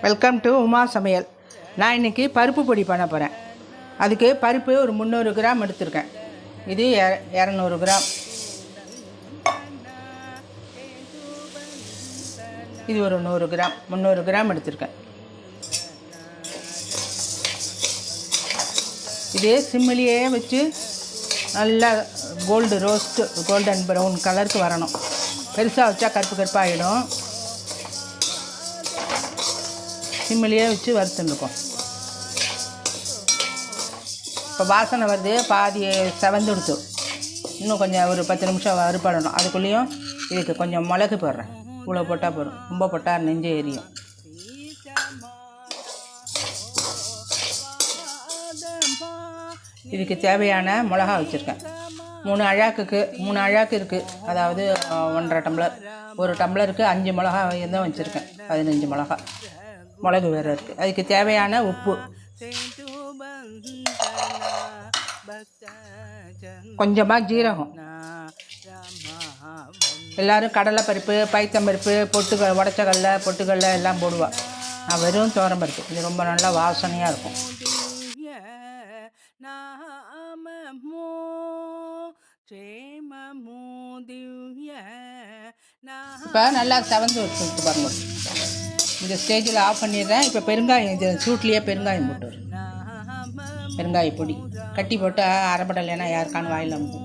Welcome to Uma சமையல். நான் இன்றைக்கி பருப்பு பொடி பண்ண போகிறேன். அதுக்கு பருப்பு ஒரு 300 கிராம் எடுத்திருக்கேன். இது 200 கிராம். இது ஒரு 100 கிராம் 300 கிராம் எடுத்திருக்கேன். இதே சிம்மிலேயே வச்சு நல்லா கோல்டன் ப்ரௌன் கலருக்கு வரணும். பெருசாக வச்சா கருப்பு கருப்பாகிடும். சிம்மிலேயே வச்சு வறுத்துருக்கோம். இப்போ வாசனை வருது, பாதி செவந்துடுத்து. இன்னும் கொஞ்சம் ஒரு 10 நிமிஷம் வறுபடணும். அதுக்குள்ளேயும் இதுக்கு கொஞ்சம் மிளகு போடுறேன். இவ்வளோ போட்டால் போடும், ரொம்ப போட்டால் நெஞ்சு எரியும். இதுக்கு தேவையான மிளகா வச்சுருக்கேன். 3 அழாக்கு இருக்குது. அதாவது 1.5 டம்ளர். ஒரு டம்ளருக்கு 5 மிளகா தான் வச்சுருக்கேன். 15 மிளகா மிளகு வேறு இருக்குது. அதுக்கு தேவையான உப்பு, கொஞ்சமாக ஜீரகம். எல்லோரும் கடலைப்பருப்பு, பைத்தம்பருப்பு, உடச்சக்கடலை, பொட்டுக்கடலை எல்லாம் போடுவா. நான் வெறும் துவரம்பருப்பு. இது ரொம்ப நல்லா வாசனையாக இருக்கும். இப்போ நல்லா செவந்து வச்சுட்டு பாருங்க. இந்த ஸ்டேஜில் ஆஃப் பண்ணிடுறேன். இப்போ பெருங்காயம், இது சூட்லேயே பெருங்காயம் போட்டுரு. பெருங்காய பொடி கட்டி போட்டு அரைப்படலைன்னா யாருக்கான வாயில் வந்து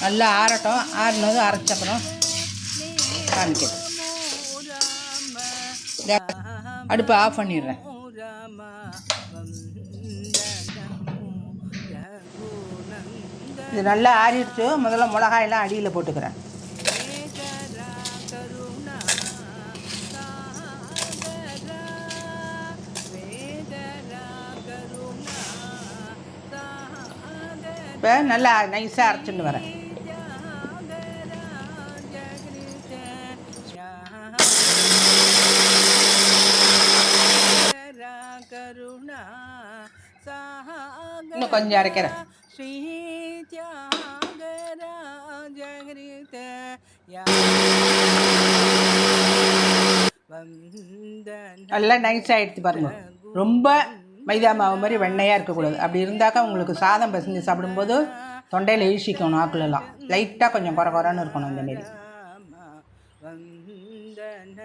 நல்லா ஆறட்டும். ஆறினதும் அரைச்சப்புறம் காமிக்கிறேன். அடுப்பை ஆஃப் பண்ணிடுறேன். இது நல்லா ஆறிடுச்சு. முதல்ல மிளகாயெல்லாம் அடியில் போட்டுக்கிறேன். இப்போ நல்லா நைஸாக அரைச்சிட்டு வரேன். இன்னும் கொஞ்சம் அரைக்கிறேன். நல்லா நைஸாக எடுத்து பாருங்க. ரொம்ப மைதா மாவு மாதிரி வெண்ணையாக இருக்கக்கூடாது. அப்படி இருந்தாக்கா உங்களுக்கு சாதம் பசஞ்சு சாப்பிடும்போது தொண்டையில் ஈசிக்கணும். ஆக்குலெல்லாம் லைட்டாக கொஞ்சம் குறைன்னு இருக்கணும். இந்தமாரி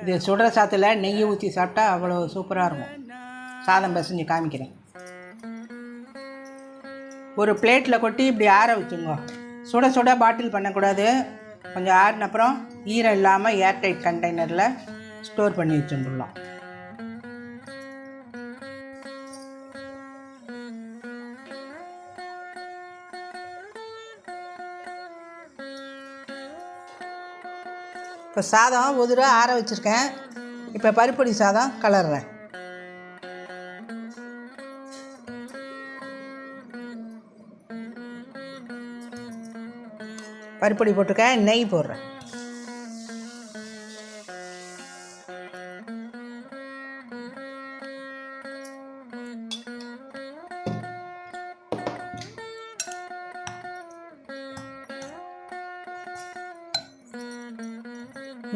இது சுடுற சாத்தில் நெய் ஊற்றி சாப்பிட்டா அவ்வளோ சூப்பராக இருக்கும். சாதம் பசஞ்சு காமிக்கிறேன். ஒரு பிளேட்டில் கொட்டி இப்படி ஆற வச்சுங்க. சுட சுட பாட்டில் பண்ணக்கூடாது. கொஞ்சம் ஆறின அப்புறம் ஈரம் இல்லாமல் ஏர்டைட் கண்டெய்னரில் ஸ்டோர் பண்ணி வச்சுடலாம். இப்போ சாதம் உதிர ஆற வச்சுருக்கேன். இப்போ பருப்பொடி சாதம் கலர்றேன். பருப்பொடி போட்டிருக்கேன். நெய் போடுறேன்.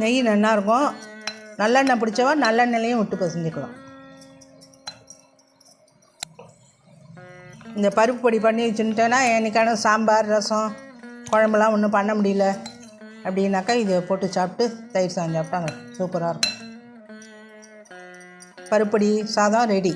நெய் நல்லா இருக்கும். நல்லெண்ணெய் பிடிச்சவா நல்லெண்ணெய்லையும் விட்டு பசஞ்சிக்கலாம். இந்த பருப்பு பொடி பண்ணி வச்சுட்டேன்னா என்னைக்கான சாம்பார், ரசம், குழம்புலாம் ஒன்றும் பண்ண முடியல அப்படின்னாக்கா இதை போட்டு சாப்பிட்டு தயிர் சாதம் சாப்பிட்டாங்க சூப்பராக இருக்கும். பருப்பொடி சாதம் ரெடி.